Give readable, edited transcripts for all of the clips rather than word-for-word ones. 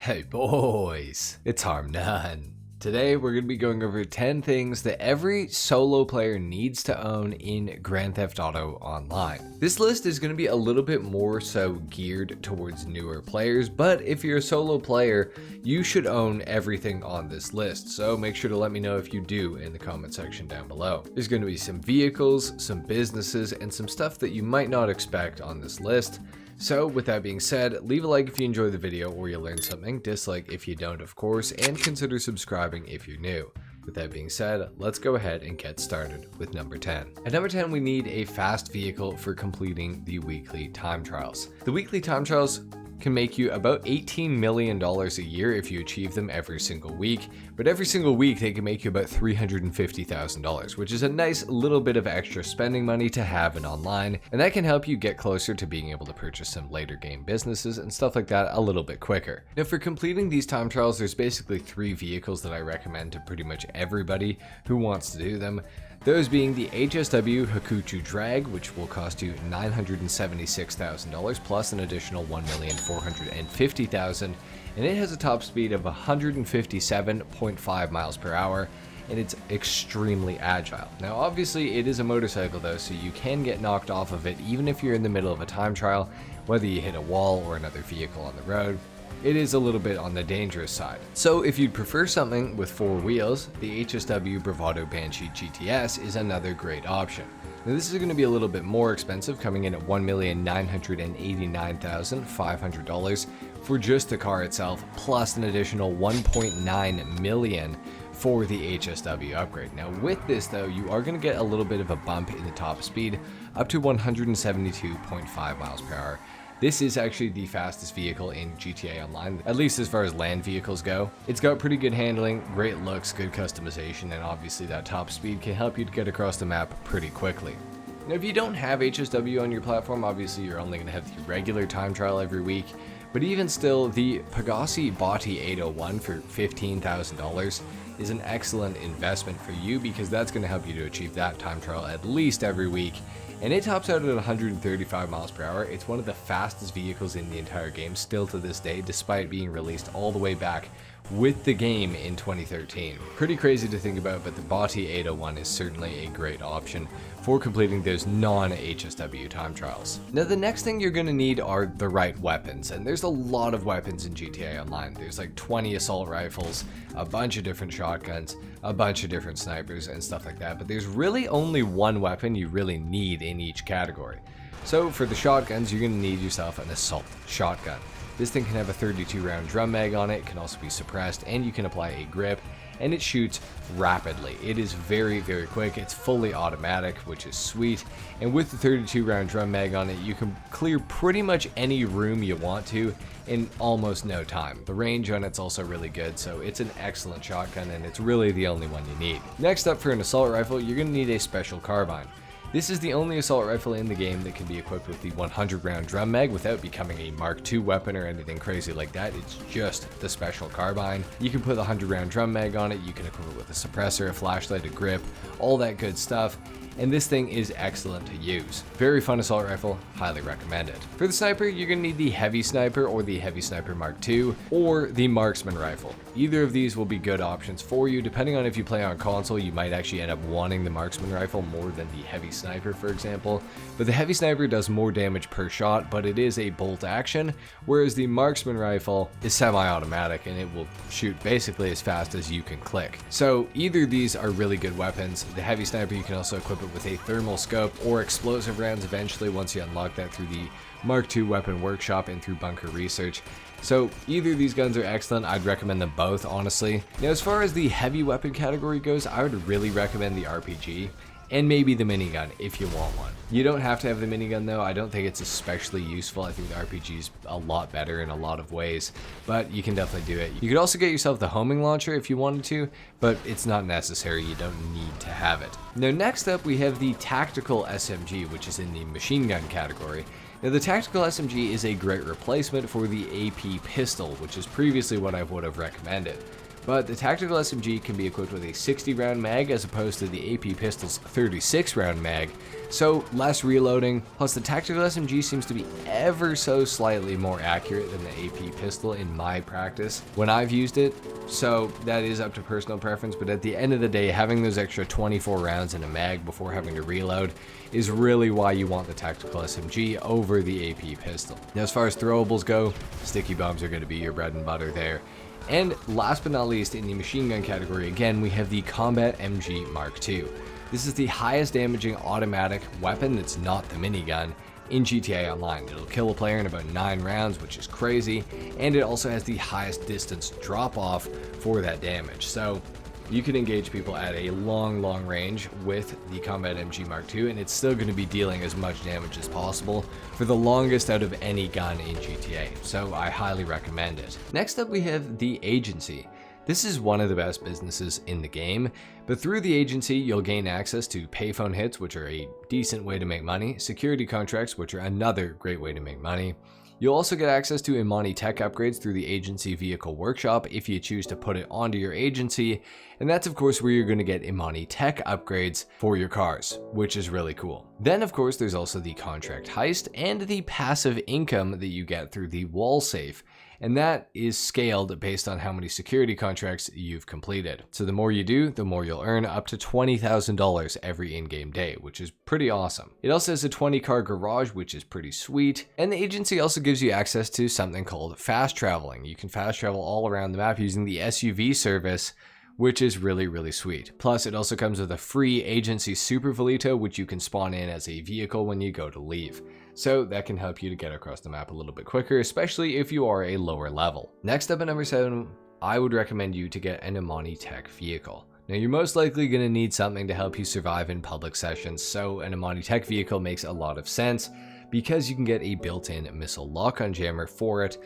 Hey boys, it's HarmNone. Today we're going to be going over 10 things that every solo player needs to own in Grand Theft Auto Online. This list is going to be a little bit more so geared towards newer players, but if you're a solo player, you should own everything on this list, so make sure to let me know if you do in the comment section down below. There's going to be some vehicles, some businesses, and some stuff that you might not expect on this list. So with that being said, leave a like if you enjoy the video or you learned something, dislike if you don't of course, and consider subscribing if you're new. With that being said, let's go ahead and get started with number 10. At number 10, we need a fast vehicle for completing the weekly time trials. The weekly time trials can make you about $18 million a year if you achieve them every single week, but every single week they can make you about $350,000, which is a nice little bit of extra spending money to have in online, and that can help you get closer to being able to purchase some later game businesses and stuff like that a little bit quicker. Now for completing these time trials, there's basically 3 vehicles that I recommend to pretty much everybody who wants to do them. Those being the HSW Hakuchu Drag, which will cost you $976,000 plus an additional $1,450,000, and it has a top speed of 157.5 miles per hour, and it's extremely agile. Now obviously it is a motorcycle though, so you can get knocked off of it even if you're in the middle of a time trial, whether you hit a wall or another vehicle on the road. It is a little bit on the dangerous side. So if you'd prefer something with 4 wheels, the HSW Bravado Banshee GTS is another great option. Now this is going to be a little bit more expensive, coming in at $1,989,500 for just the car itself, plus an additional $1.9 million for the HSW upgrade. Now with this though, you are going to get a little bit of a bump in the top speed, up to 172.5 miles per hour. This is actually the fastest vehicle in GTA Online, at least as far as land vehicles go. It's got pretty good handling, great looks, good customization, and obviously that top speed can help you to get across the map pretty quickly. Now if you don't have HSW on your platform, obviously you're only going to have the regular time trial every week, but even still, the Pegasi Botti 801 for $15,000 is an excellent investment for you because that's going to help you to achieve that time trial at least every week. And it tops out at 135 miles per hour. It's one of the fastest vehicles in the entire game still to this day, despite being released all the way back with the game in 2013. Pretty crazy to think about, but the Botti 801 is certainly a great option for completing those non-HSW time trials. Now the next thing you're going to need are the right weapons, and there's a lot of weapons in GTA Online. There's like 20 assault rifles, a bunch of different shotguns, a bunch of different snipers and stuff like that, but there's really only one weapon you really need in each category. So for the shotguns, you're going to need yourself an assault shotgun. This thing can have a 32 round drum mag on it, can also be suppressed, and you can apply a grip, and it shoots rapidly. It is very, very quick. It's fully automatic, which is sweet, and with the 32 round drum mag on it, you can clear pretty much any room you want to in almost no time. The range on it's also really good, so it's an excellent shotgun, and it's really the only one you need. Next up, for an assault rifle, you're going to need a special carbine. This is the only assault rifle in the game that can be equipped with the 100 round drum mag without becoming a Mark II weapon or anything crazy like that. It's just the special carbine. You can put the 100 round drum mag on it, you can equip it with a suppressor, a flashlight, a grip, all that good stuff. And this thing is excellent to use. Very fun assault rifle, highly recommend it. For the sniper, you're going to need the Heavy Sniper or the Heavy Sniper Mark II or the Marksman Rifle. Either of these will be good options for you. Depending on if you play on console, you might actually end up wanting the Marksman Rifle more than the Heavy Sniper, for example. But the Heavy Sniper does more damage per shot, but it is a bolt action, whereas the Marksman Rifle is semi-automatic and it will shoot basically as fast as you can click. So either of these are really good weapons. The Heavy Sniper, you can also equip it with a thermal scope or explosive rounds eventually once you unlock that through the Mark II Weapon Workshop and through Bunker Research. So either of these guns are excellent. I'd recommend them both, honestly. Now as far as the heavy weapon category goes, I would really recommend the RPG and maybe the minigun if you want one. You don't have to have the minigun though. I don't think it's especially useful. I think the RPG is a lot better in a lot of ways, but you can definitely do it. You could also get yourself the homing launcher if you wanted to, but it's not necessary. You don't need to have it. Now next up we have the Tactical SMG, which is in the machine gun category. Now the Tactical SMG is a great replacement for the AP pistol, which is previously what I would have recommended. But the tactical SMG can be equipped with a 60 round mag as opposed to the AP pistol's 36 round mag, so less reloading, plus the tactical SMG seems to be ever so slightly more accurate than the AP pistol in my practice when I've used it, so that is up to personal preference, but at the end of the day, having those extra 24 rounds in a mag before having to reload is really why you want the tactical SMG over the AP pistol. Now as far as throwables go, sticky bombs are going to be your bread and butter there. And last but not least, in the machine gun category, again, we have the Combat MG Mark II. This is the highest damaging automatic weapon that's not the minigun in GTA Online. It'll kill a player in about 9 rounds, which is crazy, and it also has the highest distance drop off for that damage. So you can engage people at a long range with the Combat MG Mark II, and it's still going to be dealing as much damage as possible for the longest out of any gun in GTA, so I highly recommend it. Next up we have the Agency. This is one of the best businesses in the game, but through the Agency you'll gain access to payphone hits, which are a decent way to make money, security contracts, which are another great way to make money. You'll also get access to Imani tech upgrades through the Agency Vehicle Workshop if you choose to put it onto your Agency, and that's of course where you're going to get Imani tech upgrades for your cars, which is really cool. Then of course there's also the contract heist and the passive income that you get through the wall safe, and that is scaled based on how many security contracts you've completed. So the more you do, the more you'll earn, up to $20,000 every in-game day, which is pretty awesome. It also has a 20-car garage, which is pretty sweet, and the Agency also gives you access to something called fast traveling. You can fast travel all around the map using the SUV service, which is really sweet. Plus, it also comes with a free Agency Super Velito, which you can spawn in as a vehicle when you go to leave. So that can help you to get across the map a little bit quicker, especially if you are a lower level. Next up at number 7, I would recommend you to get an Imani tech vehicle. Now you're most likely going to need something to help you survive in public sessions, so an Imani tech vehicle makes a lot of sense because you can get a built-in missile lock-on jammer for it,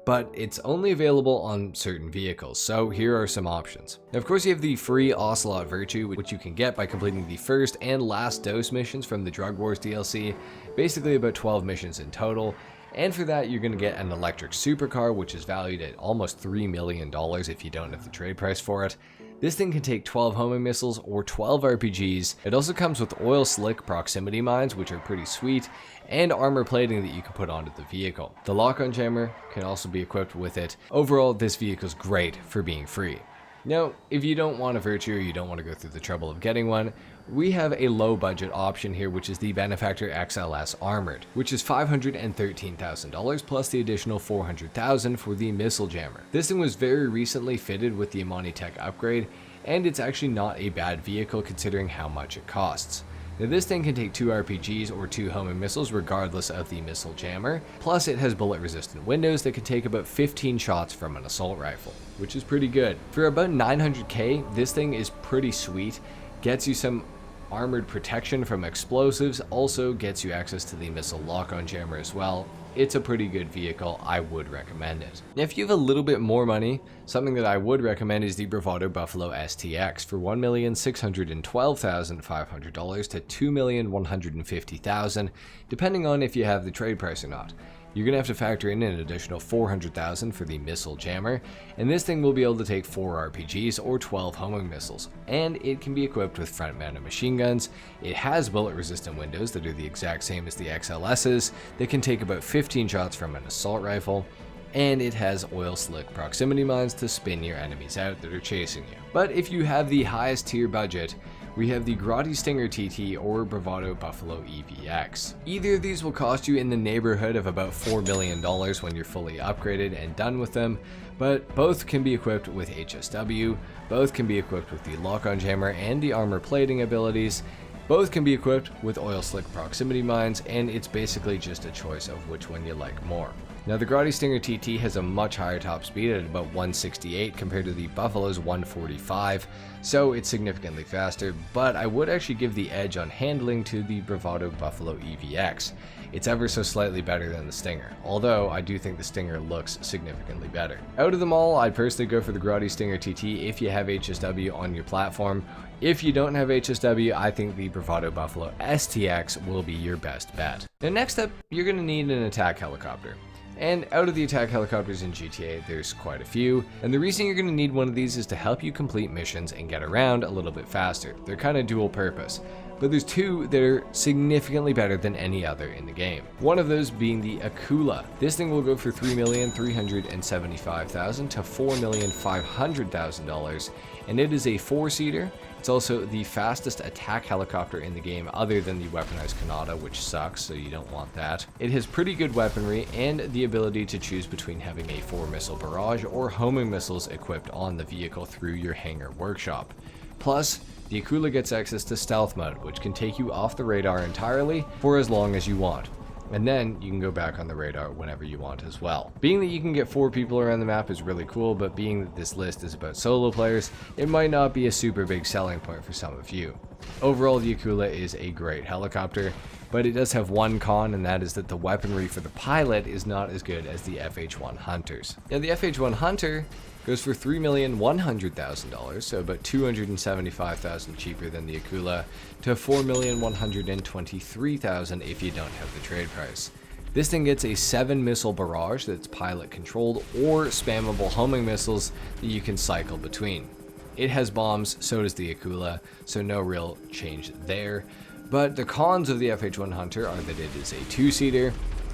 but it's only available on certain vehicles, so here are some options. Now, of course, you have the free Ocelot Virtue, which you can get by completing the first and last dose missions from the Drug Wars DLC, basically about 12 missions in total. And for that, you're going to get an electric supercar, which is valued at almost $3 million if you don't have the trade price for it. This thing can take 12 homing missiles or 12 RPGs. It also comes with oil slick proximity mines, which are pretty sweet, and armor plating that you can put onto the vehicle. The lock-on jammer can also be equipped with it. Overall, this vehicle's great for being free. Now, if you don't want a Virtue or you don't want to go through the trouble of getting one, we have a low budget option here, which is the Benefactor XLS Armored, which is $513,000 plus the additional $400,000 for the missile jammer. This thing was very recently fitted with the Imani tech upgrade, and it's actually not a bad vehicle considering how much it costs. Now this thing can take 2 RPGs or 2 homing missiles regardless of the missile jammer, plus it has bullet resistant windows that can take about 15 shots from an assault rifle, which is pretty good. For about 900k, this thing is pretty sweet, gets you some armored protection from explosives, also gets you access to the missile lock-on jammer as well. It's a pretty good vehicle, I would recommend it. Now, if you have a little bit more money, something that I would recommend is the Bravado Buffalo STX for $1,612,500 to $2,150,000, depending on if you have the trade price or not. You're going to have to factor in an additional $400,000 for the missile jammer, and this thing will be able to take 4 RPGs or 12 homing missiles, and it can be equipped with front-mounted machine guns. It has bullet-resistant windows that are the exact same as the XLS's that can take about 15 shots from an assault rifle, and it has oil slick proximity mines to spin your enemies out that are chasing you. But if you have the highest tier budget, we have the Grotti Stinger TT or Bravado Buffalo EVX. Either of these will cost you in the neighborhood of about $4 million when you're fully upgraded and done with them, but both can be equipped with HSW, both can be equipped with the lock-on jammer and the armor plating abilities, both can be equipped with oil slick proximity mines, and it's basically just a choice of which one you like more. Now the Grotti Stinger TT has a much higher top speed at about 168 compared to the Buffalo's 145, so it's significantly faster, but I would actually give the edge on handling to the Bravado Buffalo EVX. It's ever so slightly better than the Stinger, although I do think the Stinger looks significantly better. Out of them all, I'd personally go for the Grotti Stinger TT if you have HSW on your platform. If you don't have HSW, I think the Bravado Buffalo STX will be your best bet. Now next up, you're going to need an attack helicopter. And out of the attack helicopters in GTA, there's quite a few, and the reason you're going to need one of these is to help you complete missions and get around a little bit faster. They're kind of dual purpose, but there's two that are significantly better than any other in the game. One of those being the Akula. This thing will go for $3,375,000 to $4,500,000, and it is a 4-seater. It's also the fastest attack helicopter in the game other than the weaponized Kanata, which sucks, so you don't want that. It has pretty good weaponry and the ability to choose between having a 4-missile barrage or homing missiles equipped on the vehicle through your hangar workshop. Plus, the Akula gets access to stealth mode, which can take you off the radar entirely for as long as you want. And then you can go back on the radar whenever you want as well. Being that you can get 4 people around the map is really cool, but being that this list is about solo players, it might not be a super big selling point for some of you. Overall, the Akula is a great helicopter, but it does have one con, and that is that the weaponry for the pilot is not as good as the FH-1 Hunters. Now, the FH-1 Hunter goes for $3,100,000, so about $275,000 cheaper than the Akula, to $4,123,000 if you don't have the trade price. This thing gets a 7-missile barrage that's pilot controlled or spammable homing missiles that you can cycle between. It has bombs, so does the Akula, so no real change there. But the cons of the FH-1 Hunter are that it is a 2-seater,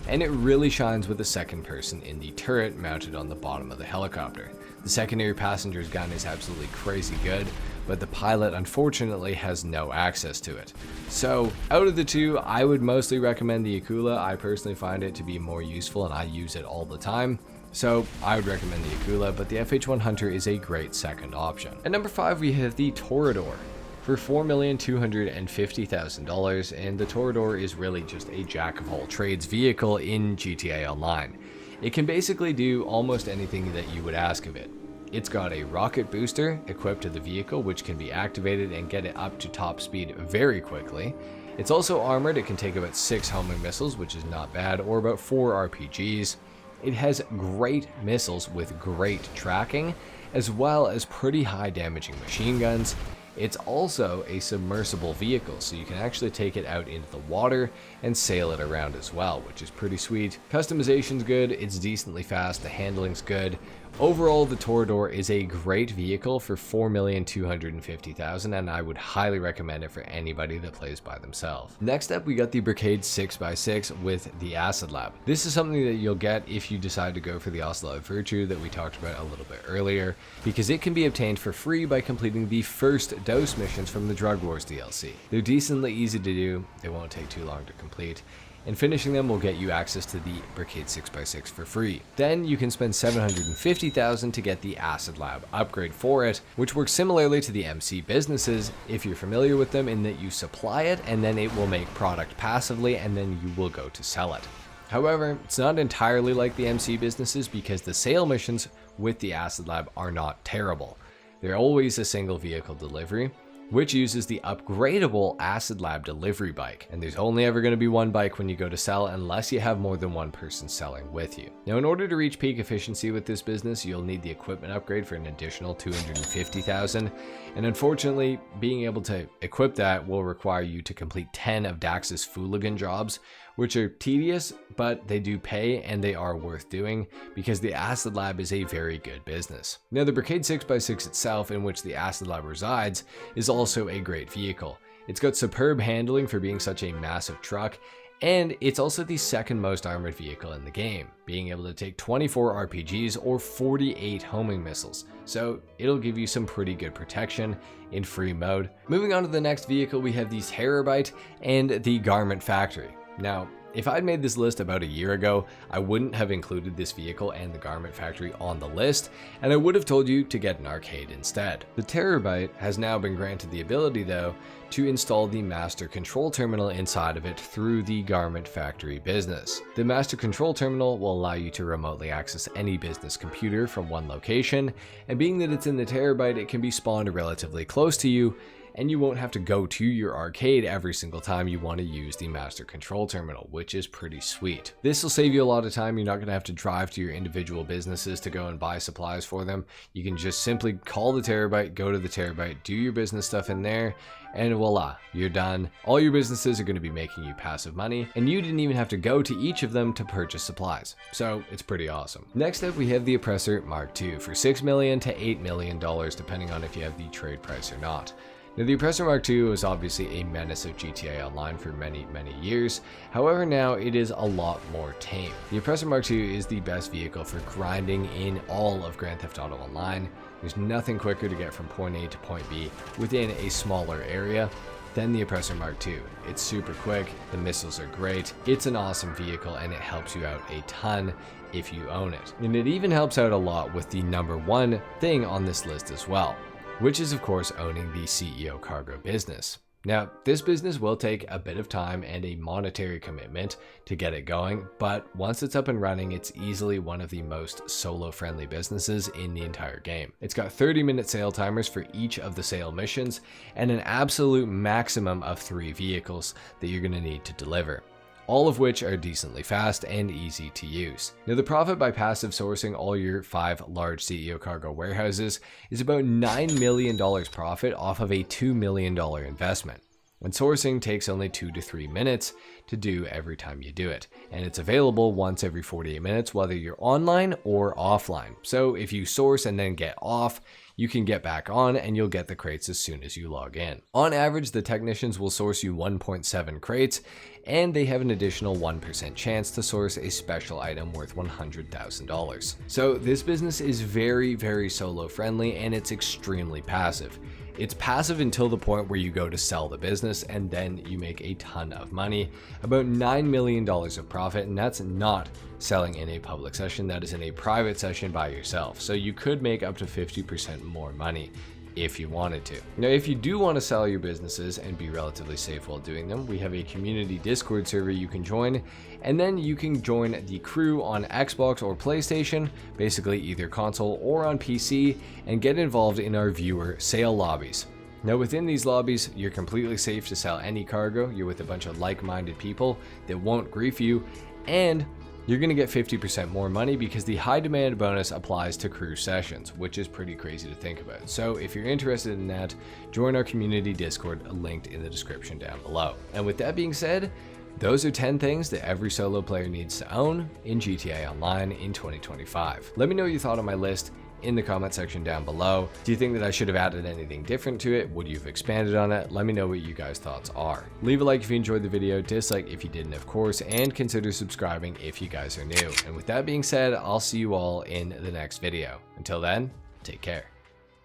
and it really shines with the second person in the turret mounted on the bottom of the helicopter. The secondary passenger's gun is absolutely crazy good, but the pilot unfortunately has no access to it. So out of the two, I would mostly recommend the Akula. I personally find it to be more useful and I use it all the time. So I would recommend the Akula, but the FH-1 Hunter is a great second option. At number 5, we have the Toreador for $4,250,000, and the Toreador is really just a jack-of-all-trades vehicle in GTA Online. It can basically do almost anything that you would ask of it. It's got a rocket booster equipped to the vehicle, which can be activated and get it up to top speed very quickly. It's also armored. It can take about 6 homing missiles, which is not bad, or about 4 RPGs. It has great missiles with great tracking, as well as pretty high damaging machine guns. It's also a submersible vehicle, so you can actually take it out into the water and sail it around as well, which is pretty sweet. Customization's good, it's decently fast, the handling's good. Overall, the Toreador is a great vehicle for $4,250,000, and I would highly recommend it for anybody that plays by themselves. Next up, we got the Brigade 6x6 with the Acid Lab. This is something that you'll get if you decide to go for the Ocelot Virtue that we talked about a little bit earlier, because it can be obtained for free by completing the first dose missions from the Drug Wars DLC. They're decently easy to do, they won't take too long to complete, and finishing them will get you access to the Brigade 6x6 for free. Then you can spend $750,000 to get the Acid Lab upgrade for it, which works similarly to the MC businesses if you're familiar with them, in that you supply it and then it will make product passively and then you will go to sell it. However, it's not entirely like the MC businesses, because the sale missions with the Acid Lab are not terrible. They're always a single vehicle delivery, which uses the upgradable Acid Lab delivery bike, and there's only ever going to be one bike when you go to sell unless you have more than one person selling with you. Now, in order to reach peak efficiency with this business, you'll need the equipment upgrade for an additional $250,000, and unfortunately, being able to equip that will require you to complete 10 of Dax's Fooligan jobs, which are tedious, but they do pay and they are worth doing because the Acid Lab is a very good business. Now, the Brigade 6x6 itself, in which the Acid Lab resides, is also a great vehicle. It's got superb handling for being such a massive truck, and it's also the second most armored vehicle in the game, being able to take 24 RPGs or 48 homing missiles, so it'll give you some pretty good protection in free mode. Moving on to the next vehicle, we have the Terabyte and the Garment Factory. Now, if I'd made this list about a year ago, I wouldn't have included this vehicle and the Garment Factory on the list, and I would have told you to get an arcade instead. The Terabyte has now been granted the ability, though, to install the Master Control Terminal inside of it through the Garment Factory business. The Master Control Terminal will allow you to remotely access any business computer from one location, and being that it's in the Terabyte, it can be spawned relatively close to you, and you won't have to go to your arcade every single time you want to use the master control terminal, which is pretty sweet. This will save you a lot of time. You're not going to have to drive to your individual businesses to go and buy supplies for them. You can just simply call the Terabyte, go to the Terabyte, do your business stuff in there, and voila, you're done. All your businesses are going to be making you passive money, and you didn't even have to go to each of them to purchase supplies. So it's pretty awesome. Next up, we have the Oppressor Mark II for $6 million to $8 million, depending on if you have the trade price or not. Now, the Oppressor Mark II was obviously a menace of GTA Online for many years. However, now it is a lot more tame. The Oppressor Mark II is the best vehicle for grinding in all of Grand Theft Auto Online. There's nothing quicker to get from point A to point B within a smaller area than the Oppressor Mark II. It's super quick, the missiles are great, it's an awesome vehicle, and it helps you out a ton if you own it. And it even helps out a lot with the #1 thing on this list as well, which is of course owning the CEO cargo business. Now, this business will take a bit of time and a monetary commitment to get it going, but once it's up and running, it's easily one of the most solo-friendly businesses in the entire game. It's got 30-minute sale timers for each of the sale missions, and an absolute maximum of 3 vehicles that you're going to need to deliver, all of which are decently fast and easy to use. Now, the profit by passive sourcing all your 5 large CEO cargo warehouses is about $9 million profit off of a $2 million investment. And sourcing takes only 2 to 3 minutes to do every time you do it. And it's available once every 48 minutes, whether you're online or offline. So if you source and then get off, you can get back on and you'll get the crates as soon as you log in. On average, the technicians will source you 1.7 crates, and they have an additional 1% chance to source a special item worth $100,000. So this business is very solo friendly, and it's extremely passive. It's passive until the point where you go to sell the business, and then you make a ton of money, about $9 million of profit, and that's not selling in a public session, that is in a private session by yourself. So you could make up to 50% more money if you wanted to. Now, if you do want to sell your businesses and be relatively safe while doing them, we have a community Discord server you can join, and then you can join the crew on Xbox or PlayStation, basically either console or on PC, and get involved in our viewer sale lobbies. Now, within these lobbies, you're completely safe to sell any cargo. You're with a bunch of like-minded people that won't grief you, and you're going to get 50% more money because the high demand bonus applies to crew sessions, which is pretty crazy to think about. So if you're interested in that, join our community Discord, linked in the description down below. And with that being said, those are 10 things that every solo player needs to own in GTA Online in 2025. Let me know what you thought on my list in the comment section down below. Do you think that I should have added anything different to it? Would you have expanded on it? Let me know what you guys' thoughts are. Leave a like if you enjoyed the video, dislike if you didn't, of course, and consider subscribing if you guys are new. And with that being said, I'll see you all in the next video. Until then, take care.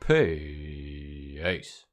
Peace.